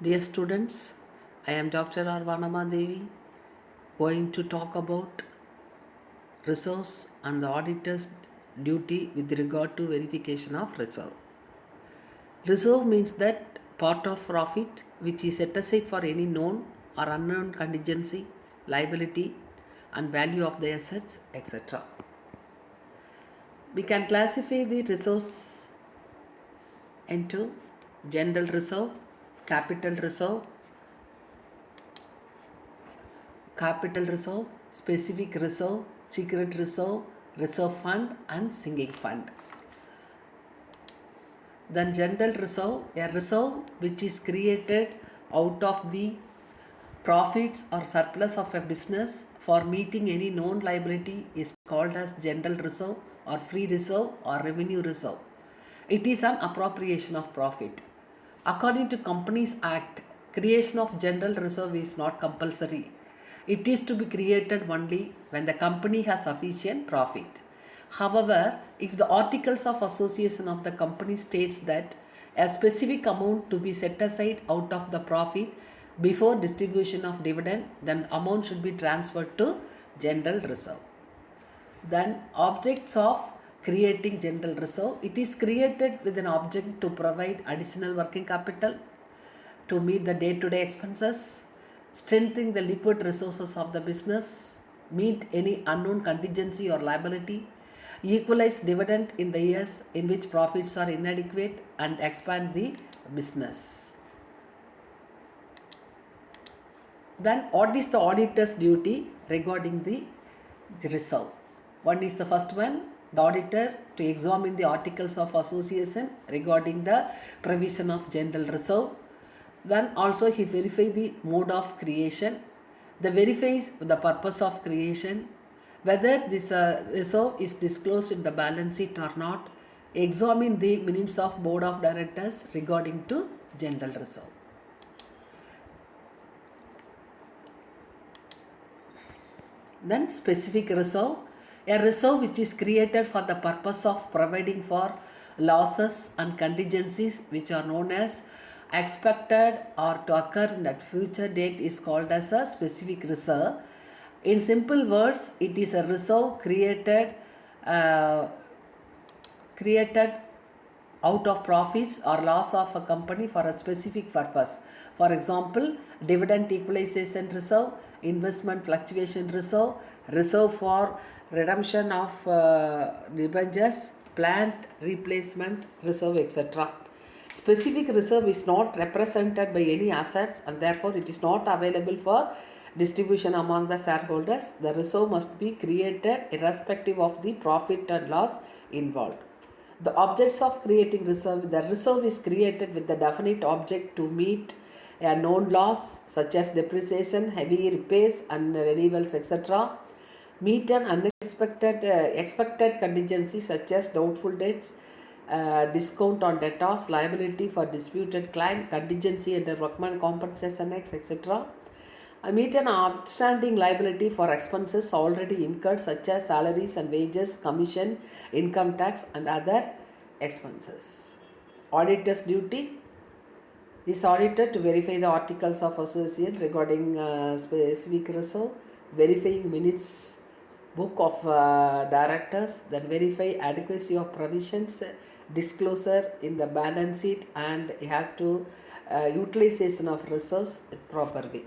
Dear students, I am Dr.R.VANAMADEVI going to talk about reserves and the auditor's duty with regard to verification of reserve. Reserve means that part of profit which is set aside for any known or unknown contingency, liability and value of the assets, etc. We can classify the reserves into general reserve, capital reserve, specific reserve, secret reserve, reserve fund and sinking fund. Then general reserve, a reserve which is created out of the profits or surplus of a business for meeting any known liability is called as general reserve or free reserve or revenue reserve. It is an appropriation of profit. According to Companies Act, creation of general reserve is not compulsory. It is to be created only when the company has sufficient profit. However, if the articles of association of the company states that a specific amount to be set aside out of the profit before distribution of dividend, then the amount should be transferred to general reserve. Then objects of creating general reserve, it is created with an object to provide additional working capital to meet the day-to-day expenses, strengthen the liquid resources of the business, meet any unknown contingency or liability, equalize dividend in the years in which profits are inadequate, and expand the business. Then what is the auditor's duty regarding the reserve? One is the first one, the auditor to examine the articles of association regarding the provision of general reserve. Then also he verifies the mode of creation. The verifies the purpose of creation, whether this reserve is disclosed in the balance sheet or not. Examine the minutes of board of directors regarding to general reserve. Then specific reserve, a reserve which is created for the purpose of providing for losses and contingencies which are known as expected or to occur in that future date is called as a specific reserve. In simple words, it is a reserve created out of profits or loss of a company for a specific purpose. For example, dividend equalization reserve, investment fluctuation reserve, reserve for redemption of debentures, plant replacement reserve, etc. Specific reserve is not represented by any assets and therefore it is not available for distribution among the shareholders. The reserve must be created irrespective of the profit and loss involved. The objects of creating reserve, the reserve is created with the definite object to meet a known loss such as depreciation, heavy repairs and renewals, etc. Meet an unexpected expected contingency such as doubtful debts, discount on debtors, liability for disputed claim, contingency under workman compensation acts, etc. And meet an outstanding liability for expenses already incurred such as salaries and wages, commission, income tax and other expenses. Auditor's duty. This auditor to verify the articles of association regarding specific reserve, verifying minutes book of directors, then verify adequacy of provisions, disclosure in the balance sheet, and you have to utilization of resource in proper way.